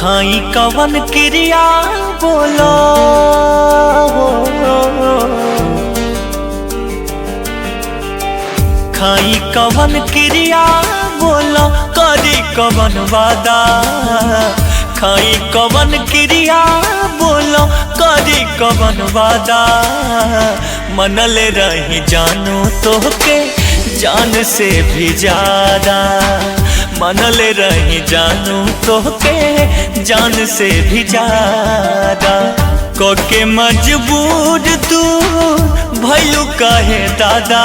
खाई कवन क्रिया बोलो, खाई कवन क्रिया बोलो, करी कवन वादा। खाई कवन क्रिया बोलो, करी कवन वादा। मनले रही जानू तोहके जान से भी ज्यादा। मनले रही जानू तोहके जान से भी ज्यादा। कोके मजबूर तू भइलू कहे दादा।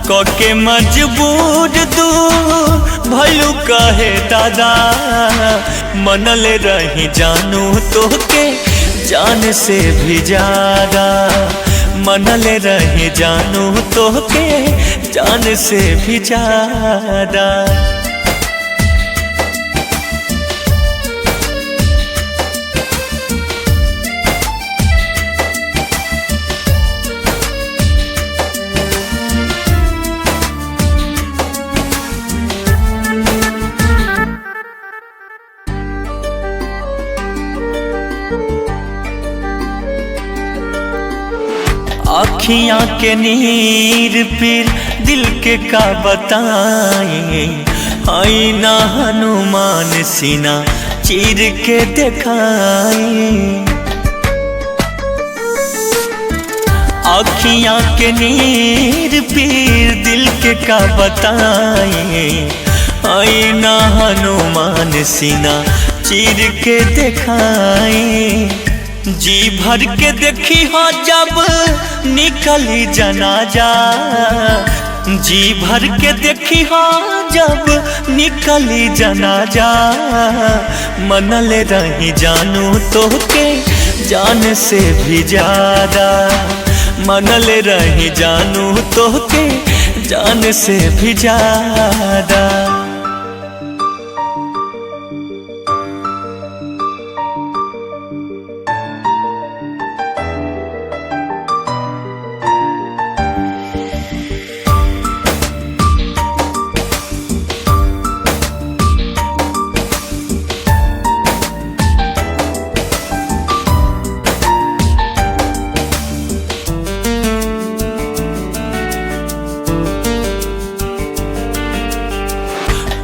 कोके मजबूर तू भइलू कहे दादा। मनले रही जानू तोहके जान से भी ज्यादा। मनले रही जानू तोहके जान से भी ज्यादा। अखियाँ के नीर पीर दिल के का बताएं। आईना हनुमान सीना चीर के दिखाएं। अखियाँ के नीर पीर दिल के का बताएं। आईना हनुमान सीना चीर के दिखाएं। जी भर के देखी हो जब निकली जनाजा। जी भर के देखी हो जब निकली जनाजा। मनले रही जानू तोहके जान से भी ज्यादा। मनले रही जानू तोहके जान से भी ज्यादा।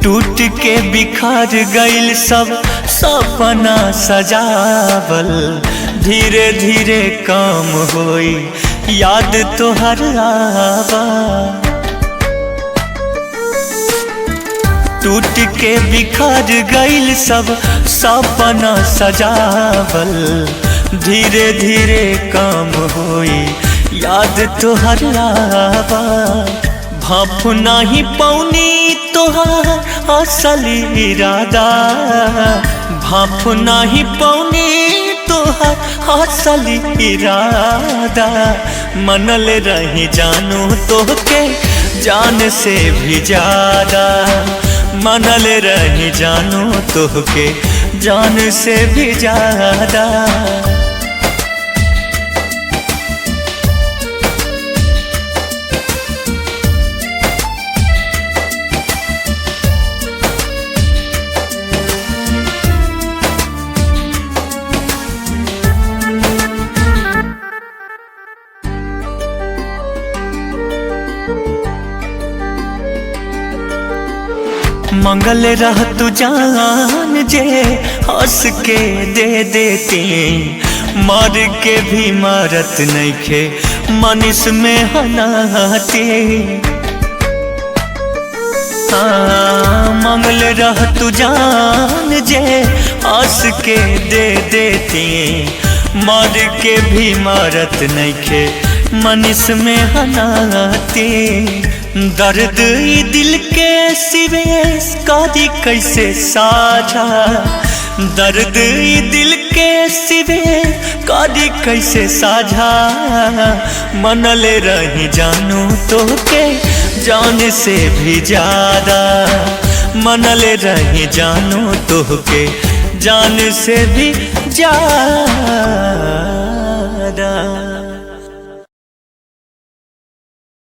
टूट के बिखर गइल सब सपना सजावल। धीरे धीरे काम होई याद तोहर आवा। टूट के बिखर गइल सब सपना सजावल। धीरे धीरे काम होई याद तोहर आवा। भाप नाही पौनी तोहार असली इरादा। भाप नाही पौनी तोहार असली इरादा। मनले रही जानू तोहके जान से भी ज्यादा। मनले रही जानू तोहके जान से भी ज्यादा। मंगल रह तू जान जे हंस के दे देती। मर के भी मरत नइखे मनीष में हनाते। मंगल रह तू जान जे हंस के दे देती। मर के भी मरत नइखे मनीष में हनाते। दर्द दिल के सिवे कादी कैसे साझा। दर्द दिल के सिवे कादी कैसे साझा। मनले रही जानू तोहके जान से भी ज्यादा। मनले रही जानू तोहके जान से भी ज्यादा।